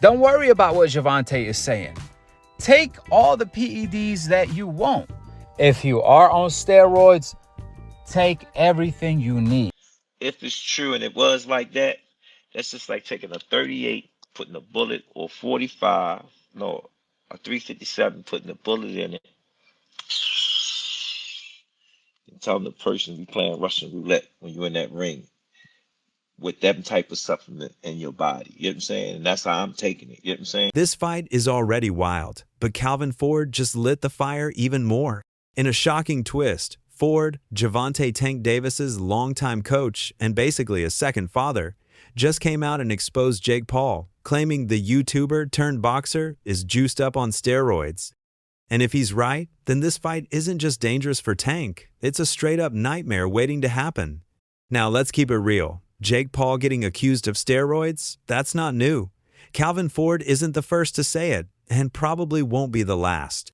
Don't worry about what Javante is saying. Take all the PEDs that you want. If you are on steroids, take everything you need. If it's true and it was like that, that's just like taking a 38, putting a bullet, or 45, no, a 357, putting a bullet in it. And telling the person you playing Russian roulette when you're in that ring with that type of supplement in your body. You know what I'm saying? And that's how I'm taking it. You know what I'm saying? This fight is already wild, but Calvin Ford just lit the fire even more. In a shocking twist, Ford, Javante Tank Davis's longtime coach and basically a second father, just came out and exposed Jake Paul, claiming the YouTuber turned boxer is juiced up on steroids. And if he's right, then this fight isn't just dangerous for Tank, it's a straight-up nightmare waiting to happen. Now let's keep it real. Jake Paul getting accused of steroids? That's not new. Calvin Ford isn't the first to say it, and probably won't be the last.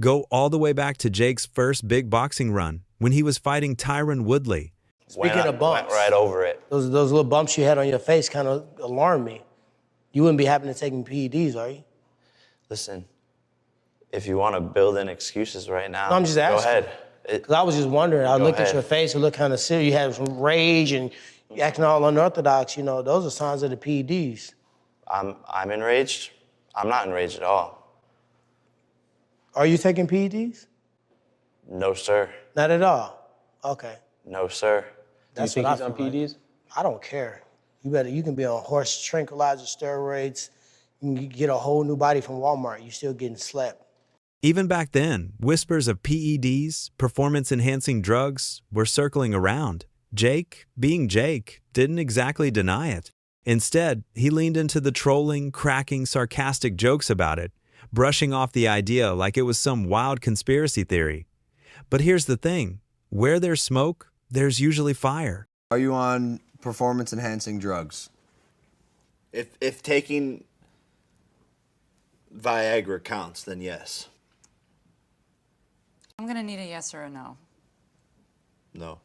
Go all the way back to Jake's first big boxing run, when he was fighting Tyron Woodley. Speaking of bumps, went right over it. Those little bumps you had on your face kind of alarmed me. You wouldn't be happy to taking PEDs, are you? Listen, if you want to build in excuses right now, No, I'm just asking. go ahead. Because I was just wondering. I looked ahead. at your face, it looked kind of serious. You had some rage and you acting all unorthodox. You know, those are signs of the PEDs. I'm enraged. I'm not enraged at all. Are you taking PEDs? No, sir. Not at all. Okay. No, sir. That's Do you what think I he's on feel PEDs? like. I don't care. You can be on horse tranquilizer steroids. You can get a whole new body from Walmart. You're still getting slept. Even back then, whispers of PEDs, performance-enhancing drugs, were circling around. Jake, being Jake, didn't exactly deny it. Instead, he leaned into the trolling, cracking, sarcastic jokes about it, brushing off the idea like it was some wild conspiracy theory. But here's the thing. Where there's smoke, there's usually fire. Are you on performance-enhancing drugs? If taking Viagra counts, then yes. I'm gonna need a yes or a no. No.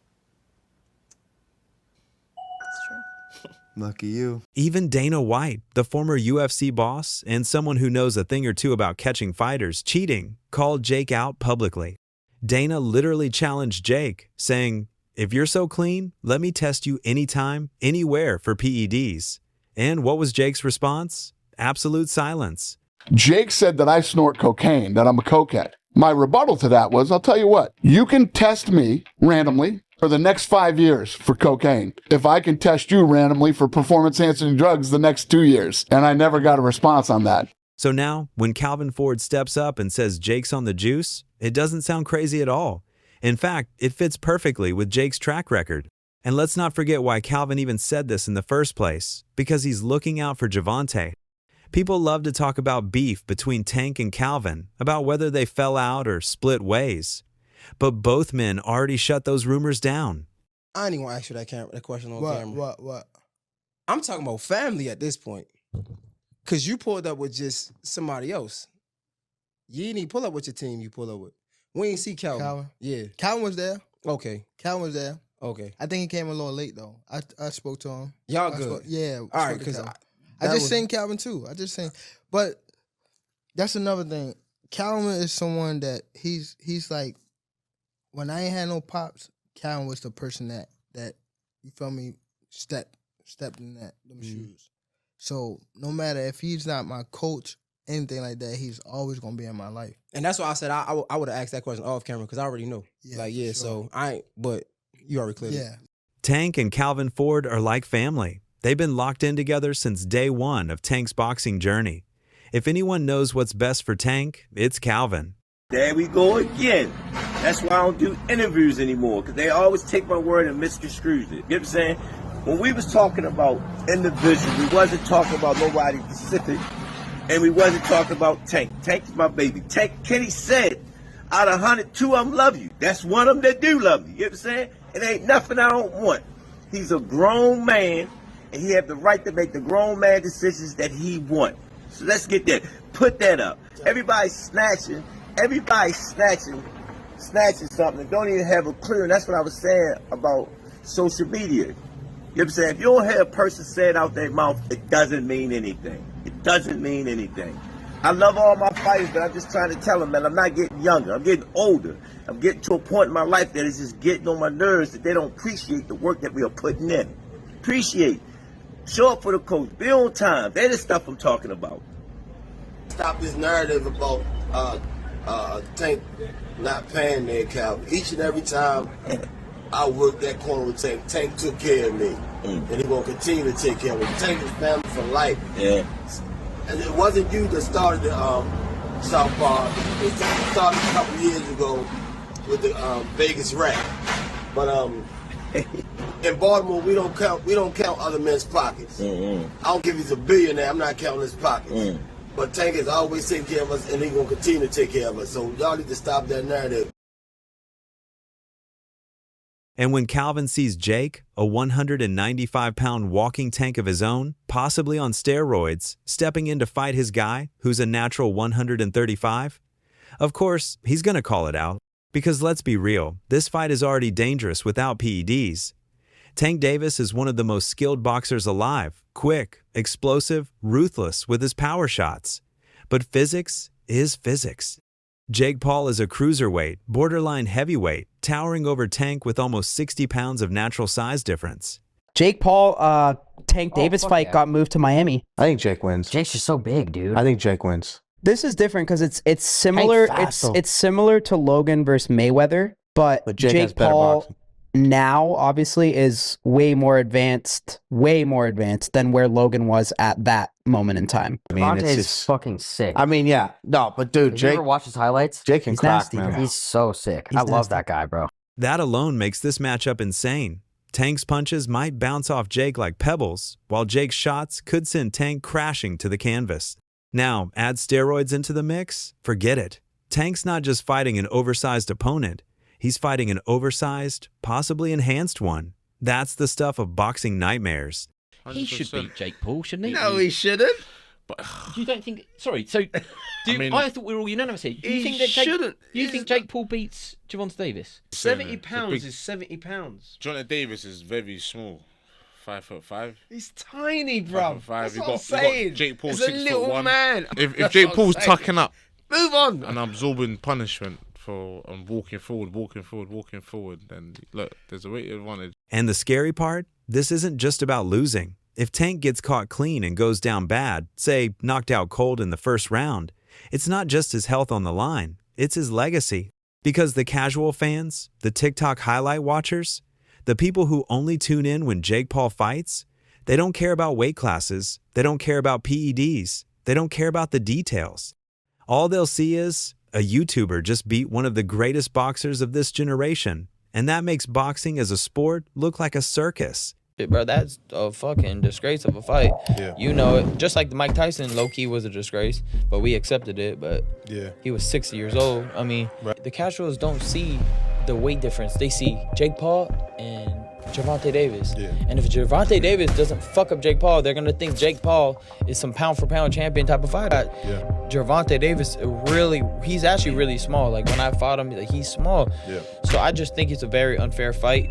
It's true. Lucky you. Even Dana White, the former UFC boss and someone who knows a thing or two about catching fighters cheating, called Jake out publicly. Dana literally challenged Jake, saying, "If you're so clean, let me test you anytime, anywhere for PEDs." And what was Jake's response? Absolute silence. Jake said that I snort cocaine, that I'm a cokehead. My rebuttal to that was, I'll tell you what, you can test me randomly for the next 5 years for cocaine, if I can test you randomly for performance-enhancing drugs the next 2 years. And I never got a response on that. So now, when Calvin Ford steps up and says Jake's on the juice, it doesn't sound crazy at all. In fact, it fits perfectly with Jake's track record. And let's not forget why Calvin even said this in the first place, because he's looking out for Javante. People love to talk about beef between Tank and Calvin, about whether they fell out or split ways. But both men already shut those rumors down. I ain't even gonna ask you that question on camera. What? I'm talking about family at this point. Cause you pulled up with just somebody else. You didn't even pull up with your team you pulled up with. We ain't see Calvin. Yeah. Calvin was there. Okay. Calvin was there. Okay. I think he came a little late though. I spoke to him. Y'all good. Yeah. All right, because I just seen Calvin too. But that's another thing. Calvin is someone that he's like, when I ain't had no pops, Calvin was the person that you feel me stepped in them shoes. So no matter if he's not my coach, anything like that, he's always gonna be in my life. And that's why I said I would have asked that question off camera because I already know. Yeah, sure. So I ain't. But you already cleared it. Tank and Calvin Ford are like family. They've been locked in together since day one of Tank's boxing journey. If anyone knows what's best for Tank, it's Calvin. There we go again. That's why I don't do interviews anymore, because they always take my word and misconstrue it. You know what I'm saying? When we was talking about individuals, we wasn't talking about nobody specific, and we wasn't talking about Tank. Tank's my baby. Tank, Kenny said, out of 100, 2 of them love you. That's one of them that do love you. You know what I'm saying? It ain't nothing I don't want. He's a grown man, and he have the right to make the grown man decisions that he want. So let's get that. Put that up. Everybody's snatching something and don't even have a clue. And that's what I was saying about social media. You know what I'm saying? If you don't hear a person say it out their mouth, it doesn't mean anything. It doesn't mean anything. I love all my fighters, but I'm just trying to tell them, man, I'm not getting younger. I'm getting older. I'm getting to a point in my life that is just getting on my nerves that they don't appreciate the work that we are putting in. Appreciate. Show up for the coach. Be on time. That is stuff I'm talking about. Stop this narrative about Tank not paying me, Calvin. Each and every time I worked that corner with Tank, Tank took care of me. And he gonna continue to take care of me. Tank is family for life. Yeah. And it wasn't you that started the Southpaw. It started a couple years ago with the Vegas Rat. But in Baltimore, we don't count other men's pockets. I don't give he's a billionaire. I'm not counting his pockets. But Tank has always taken care of us, and he's gonna continue to take care of us. So y'all need to stop that narrative. And when Calvin sees Jake, a 195-pound walking tank of his own, possibly on steroids, stepping in to fight his guy, who's a natural 135, of course, he's going to call it out. Because let's be real, this fight is already dangerous without PEDs. Tank Davis is one of the most skilled boxers alive, quick, explosive, ruthless with his power shots. But physics is physics. Jake Paul is a cruiserweight, borderline heavyweight, towering over Tank with almost 60 pounds of natural size difference. Jake Paul, Tank Davis fight got moved to Miami. I think Jake wins. Jake's just so big, dude. I think Jake wins. This is different because it's similar. It's similar to Logan versus Mayweather, but Jake Paul now obviously is way more advanced than where Logan was at that moment in time. I mean, Devontae is fucking sick. I mean, yeah, no, but dude, Did Jake. you ever watch his highlights? Jake can crack, nasty, man. bro. He's so sick. I love that guy, bro. That alone makes this matchup insane. Tank's punches might bounce off Jake like pebbles, while Jake's shots could send Tank crashing to the canvas. Now, add steroids into the mix? Forget it. Tank's not just fighting an oversized opponent. He's fighting an oversized, possibly enhanced one. That's the stuff of boxing nightmares. 100%. He should beat Jake Paul, shouldn't he? No, he shouldn't. But you don't think? Sorry. So, I thought we were all unanimous here. Do you think that shouldn't. You think Jake Paul beats Gervonta Davis? 70 pounds is 70 pounds. Gervonta Davis is very small. 5'5". He's tiny, bro. 5'5". That's You what I'm got saying. Jake Paul He's a 6'1". little man. If Jake Paul's tucking up, move on, and absorbing punishment for walking forward, then look, there's a weight advantage. And the scary part? This isn't just about losing. If Tank gets caught clean and goes down bad, say knocked out cold in the first round, it's not just his health on the line, it's his legacy. Because the casual fans, the TikTok highlight watchers, the people who only tune in when Jake Paul fights, they don't care about weight classes, they don't care about PEDs, they don't care about the details. All they'll see is a YouTuber just beat one of the greatest boxers of this generation, and that makes boxing as a sport look like a circus. Bro, that's a fucking disgrace of a fight. Yeah. You know it. Just like the Mike Tyson, low-key was a disgrace, but we accepted it. But yeah, he was 60 years old. I mean, the casuals don't see the weight difference. They see Jake Paul and Gervonta Davis. Yeah. And if Gervonta Davis doesn't fuck up Jake Paul, they're going to think Jake Paul is some pound-for-pound champion type of fighter. Yeah. Gervonta Davis, he's actually really small. Like, when I fought him, he's small. Yeah. So I just think it's a very unfair fight.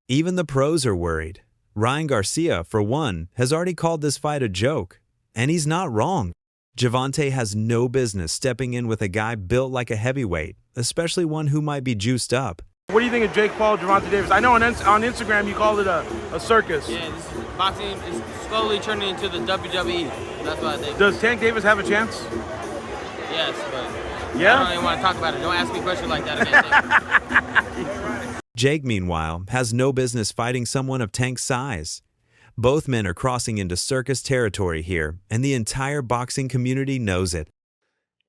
Even the pros are worried. Ryan Garcia, for one, has already called this fight a joke. And he's not wrong. Gervonta has no business stepping in with a guy built like a heavyweight, especially one who might be juiced up. What do you think of Jake Paul, Gervonta Davis? I know on Instagram you called it a circus. Yeah, boxing is slowly turning into the WWE. That's what I think. Does Tank Davis have a chance? Yes, but yeah? I don't even want to talk about it. Don't ask me questions like that again. Jake, meanwhile, has no business fighting someone of Tank's size. Both men are crossing into circus territory here, and the entire boxing community knows it.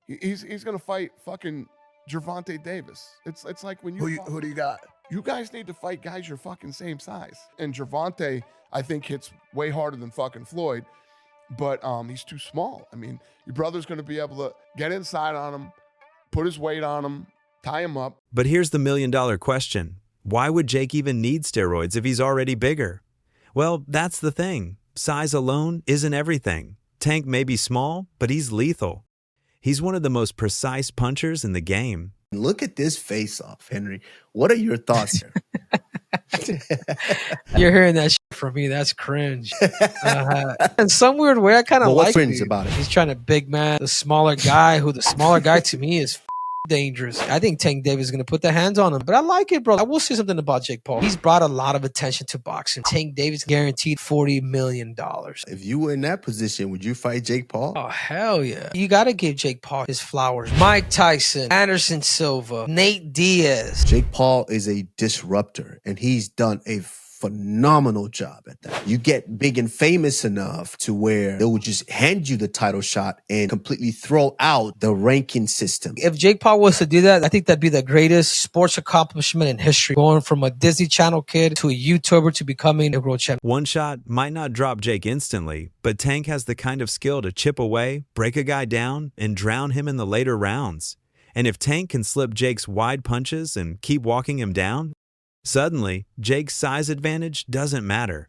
He's going to fight fucking Gervonta Davis. It's like when you... Who do you got? You guys need to fight guys your fucking same size. And Gervonta, I think, hits way harder than fucking Floyd, but he's too small. I mean, your brother's going to be able to get inside on him, put his weight on him, tie him up. But here's the million-dollar question. Why would Jake even need steroids if he's already bigger? Well, that's the thing. Size alone isn't everything. Tank may be small, but he's lethal. He's one of the most precise punchers in the game. Look at this face-off, Henry. What are your thoughts here? You're hearing that shit from me. That's cringe. In some weird way, I kind of like cringe it. about it? He's trying to big man the smaller guy, who the smaller guy to me is dangerous. I think Tank Davis is going to put the hands on him, but I like it, bro. I will say something about Jake Paul. He's brought a lot of attention to boxing. Tank Davis guaranteed $40 million. If you were in that position, would you fight Jake Paul? Oh, hell yeah. You got to give Jake Paul his flowers. Mike Tyson, Anderson Silva, Nate Diaz. Jake Paul is a disruptor, and he's done a phenomenal job at that. You get big and famous enough to where they will just hand you the title shot and completely throw out the ranking system. If Jake Paul was to do that, I think that'd be the greatest sports accomplishment in history. Going from a Disney Channel kid to a YouTuber to becoming a world champion. One shot might not drop Jake instantly, but Tank has the kind of skill to chip away, break a guy down, and drown him in the later rounds. And if Tank can slip Jake's wide punches and keep walking him down, suddenly, Jake's size advantage doesn't matter.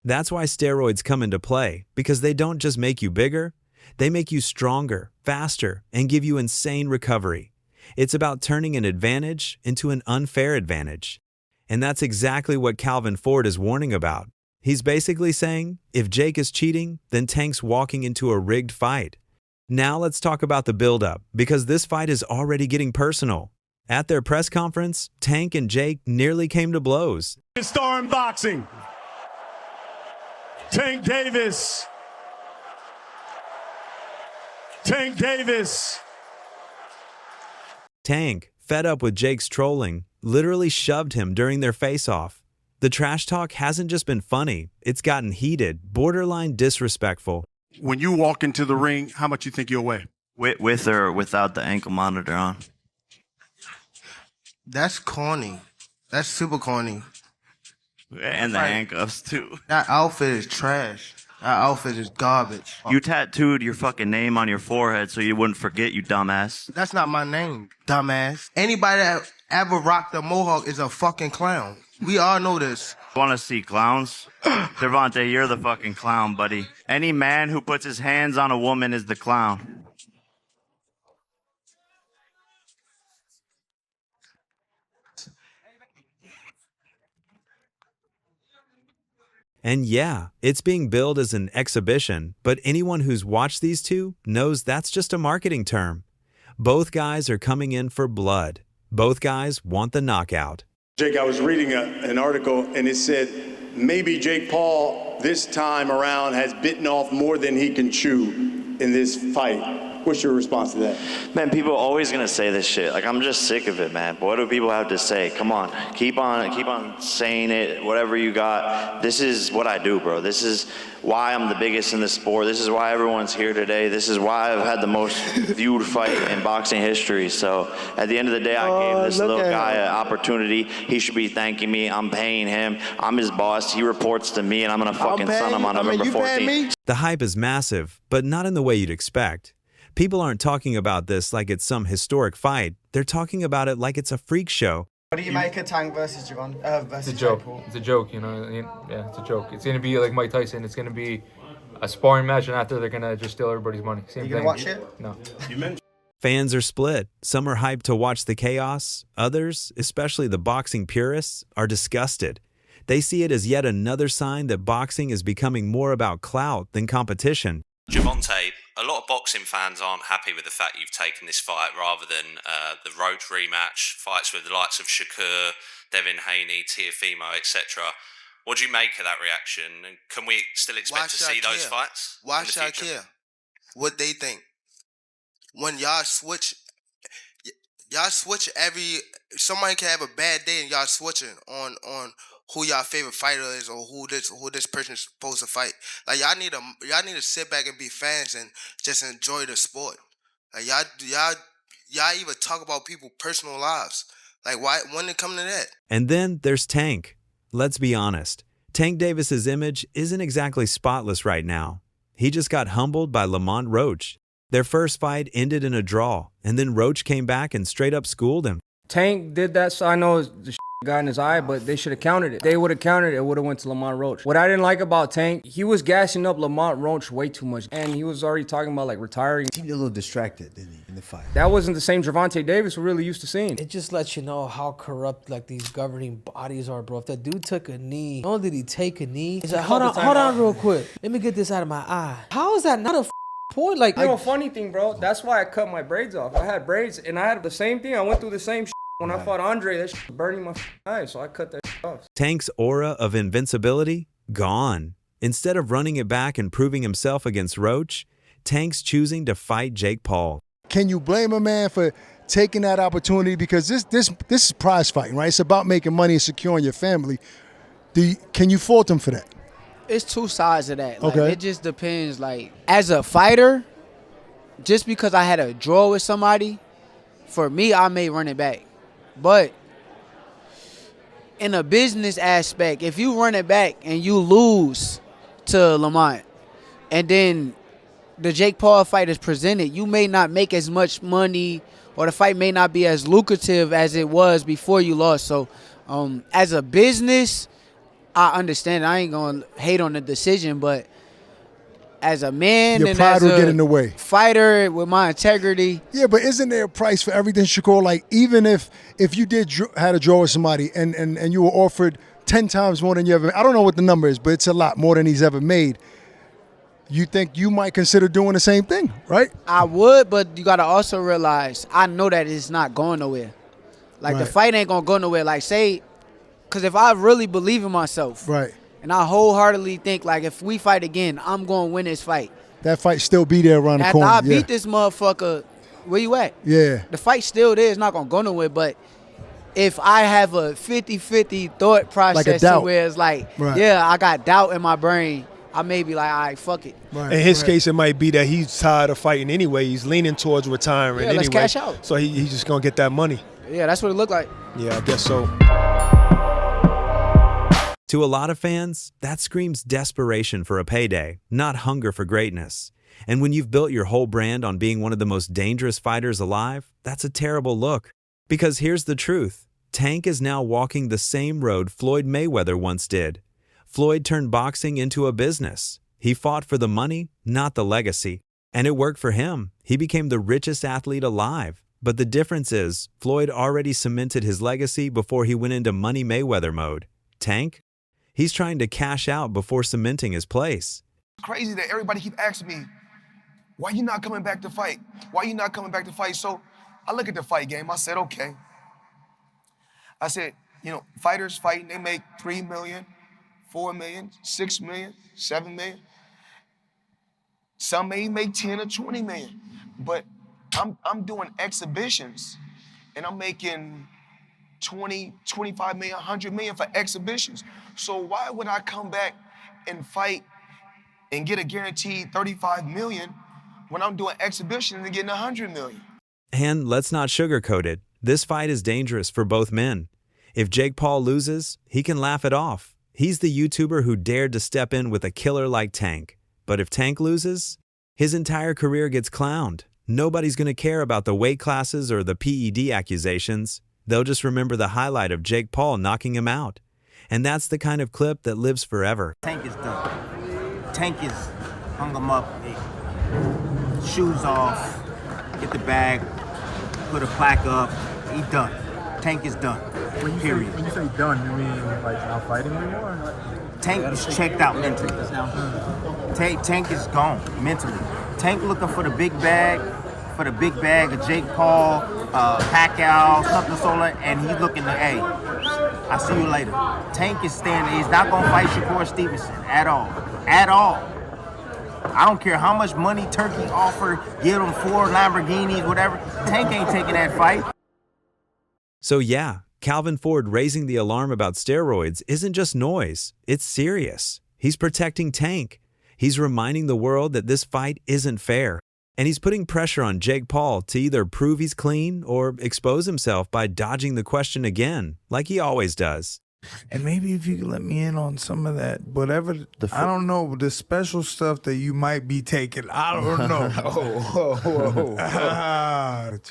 That's why steroids come into play, because they don't just make you bigger, they make you stronger, faster, and give you insane recovery. It's about turning an advantage into an unfair advantage. And that's exactly what Calvin Ford is warning about. He's basically saying, if Jake is cheating, then Tank's walking into a rigged fight. Now let's talk about the build-up, because this fight is already getting personal. At their press conference, Tank and Jake nearly came to blows. Star in boxing, Tank Davis. Tank Davis. Tank, fed up with Jake's trolling, literally shoved him during their face-off. The trash talk hasn't just been funny, it's gotten heated, borderline disrespectful. When you walk into the ring, how much you think you'll weigh? With or without the ankle monitor on? That's corny. That's super corny. And the handcuffs, too. That outfit is trash. That outfit is garbage. You tattooed your fucking name on your forehead so you wouldn't forget, you dumbass. That's not my name, dumbass. Anybody that ever rocked a mohawk is a fucking clown. We all know this. Want to see clowns? Devontae, you're the fucking clown, buddy. Any man who puts his hands on a woman is the clown. And yeah, it's being billed as an exhibition, but anyone who's watched these two knows that's just a marketing term. Both guys are coming in for blood. Both guys want the knockout. Jake, I was reading an article and it said maybe Jake Paul this time around has bitten off more than he can chew in this fight. What's your response to that? Man, people are always gonna say this shit. Like, I'm just sick of it, man. What do people have to say? Come on, keep on saying it. Whatever you got. This is what I do, bro. This is why I'm the biggest in the sport. This is why everyone's here today. This is why I've had the most viewed fight in boxing history. So at the end of the day, I gave this little guy an opportunity. He should be thanking me. I'm paying him. I'm his boss. He reports to me, and I'm gonna fucking son him on November 14th. The hype is massive, but not in the way you'd expect. People aren't talking about this like it's some historic fight. They're talking about it like it's a freak show. What do you make of Tank versus Javon? It's a joke. It's a joke, you know. Yeah, it's a joke. It's gonna be like Mike Tyson. It's gonna be a sparring match, and after they're gonna just steal everybody's money. Same you gonna thing. Watch it? No. Fans are split. Some are hyped to watch the chaos. Others, especially the boxing purists, are disgusted. They see it as yet another sign that boxing is becoming more about clout than competition. Javante, a lot of boxing fans aren't happy with the fact you've taken this fight rather than the Roach rematch, fights with the likes of Shakur, Devin Haney, Teofimo, etc. What do you make of that reaction? And can we still expect to see those fights? Why should I care what they think? When y'all switch somebody can have a bad day and y'all switching on who y'all favorite fighter is or who this person is supposed to fight. Like y'all need to sit back and be fans and just enjoy the sport. Like y'all even talk about people's personal lives. Like why when it come to that? And then there's Tank. Let's be honest. Tank Davis's image isn't exactly spotless right now. He just got humbled by Lamont Roach. Their first fight ended in a draw, and then Roach came back and straight up schooled him. Tank did that, so I know the got in his eye, but they should have countered it. They would have countered it, it would have went to Lamont Roach. What I didn't like about Tank, he was gassing up Lamont Roach way too much, and he was already talking about like retiring. He seemed a little distracted, didn't he, in the fight? That wasn't the same Gervonta Davis we're really used to seeing. It just lets you know how corrupt like these governing bodies are, bro. If that dude took a knee, not only did he take a knee, he's like, hold on real quick. Let me get this out of my eye. How is that not a point? Like, you know, funny thing, bro, that's why I cut my braids off. I had braids, and I had the same thing. I went through the same shit. When I fought Andre, that shit was burning my eyes, so I cut that shit off. Tank's aura of invincibility, gone. Instead of running it back and proving himself against Roach, Tank's choosing to fight Jake Paul. Can you blame a man for taking that opportunity? Because this is prize fighting, right? It's about making money and securing your family. Can you fault him for that? It's two sides of that. Like, Okay. it just depends. Like, as a fighter, just because I had a draw with somebody, for me, I may run it back. But in a business aspect, if you run it back and you lose to Lamont, and then the Jake Paul fight is presented, you may not make as much money, or the fight may not be as lucrative as it was before you lost. So as a business, I understand. I ain't going to hate on the decision, but as a man Your and pride as will a get in the way. fighter with my integrity. Yeah, but isn't there a price for everything, Shakur? Like, even if you had a draw with somebody and you were offered 10 times more than you ever, I don't know what the number is, but it's a lot more than he's ever made. You think you might consider doing the same thing, right? I would, but you got to also realize, I know that it's not going nowhere. Like, the Right. fight ain't going to go nowhere. Like, say, because if I really believe in myself, Right. and I wholeheartedly think, like, if we fight again, I'm going to win this fight. That fight still be there around the After corner. I yeah. beat this motherfucker, where you at? Yeah. The fight's still there. It's not going to go nowhere. But if I have a 50-50 thought process to doubt. where it's like, Right. yeah, I got doubt in my brain, I may be like, all right, fuck it. In his case, it might be that he's tired of fighting anyway. He's leaning towards retiring Yeah, let's anyway. cash out. So he's just going to get that money. Yeah, that's what it looked like. Yeah, I guess so. To a lot of fans, that screams desperation for a payday, not hunger for greatness. And when you've built your whole brand on being one of the most dangerous fighters alive, that's a terrible look. Because here's the truth. Tank is now walking the same road Floyd Mayweather once did. Floyd turned boxing into a business. He fought for the money, not the legacy. And it worked for him. He became the richest athlete alive. But the difference is, Floyd already cemented his legacy before he went into Money Mayweather mode. Tank? He's trying to cash out before cementing his place. It's crazy that everybody keep asking me, why you not coming back to fight? Why you not coming back to fight? So I look at the fight game. I said, okay. I said, fighters fighting, they make $3 million, $4 million, $6 million, $7 million. Some may make 10 or 20 million. But I'm doing exhibitions, and I'm making 20, 25 million, 100 million for exhibitions. So why would I come back and fight and get a guaranteed 35 million when I'm doing exhibitions and getting 100 million? And let's not sugarcoat it. This fight is dangerous for both men. If Jake Paul loses, he can laugh it off. He's the YouTuber who dared to step in with a killer like Tank. But if Tank loses, his entire career gets clowned. Nobody's going to care about the weight classes or the PED accusations. They'll just remember the highlight of Jake Paul knocking him out. And that's the kind of clip that lives forever. Tank is done. Tank is hung him up, shoes off, get the bag, put a plaque up, he done. Tank is done. Period. When you say done, you mean like not fighting anymore? Or not? Tank is checked out mentally. Tank is gone mentally. Tank looking for the big bag, of Jake Paul, Pacquiao, something solo, and he's looking to, hey, I'll see you later. Tank is standing, he's not gonna fight Shakur Stevenson at all. At all. I don't care how much money Turkey offer, give him 4 Lamborghinis, whatever. Tank ain't taking that fight. So yeah, Calvin Ford raising the alarm about steroids isn't just noise, it's serious. He's protecting Tank. He's reminding the world that this fight isn't fair. And he's putting pressure on Jake Paul to either prove he's clean or expose himself by dodging the question again, like he always does. And maybe if you could let me in on some of that, whatever, I don't know, the special stuff that you might be taking, I don't know.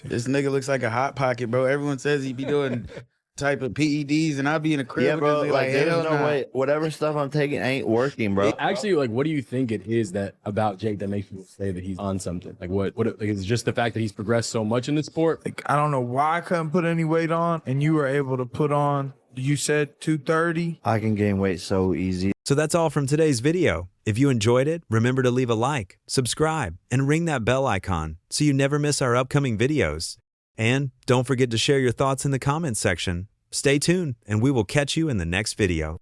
This nigga looks like a hot pocket, bro. Everyone says he be doing type of PEDs, and I'd be in a crib. Yeah, bro. and just be Like, there's hell no nah. way. Whatever stuff I'm taking ain't working, bro. Actually, like, what do you think it is that about Jake that makes people say that he's on something? Like, what like, is it just the fact that he's progressed so much in the sport? Like, I don't know why I couldn't put any weight on, and you were able to put on. You said 230. I can gain weight so easy. So that's all from today's video. If you enjoyed it, remember to leave a like, subscribe, and ring that bell icon so you never miss our upcoming videos. And don't forget to share your thoughts in the comments section. Stay tuned, and we will catch you in the next video.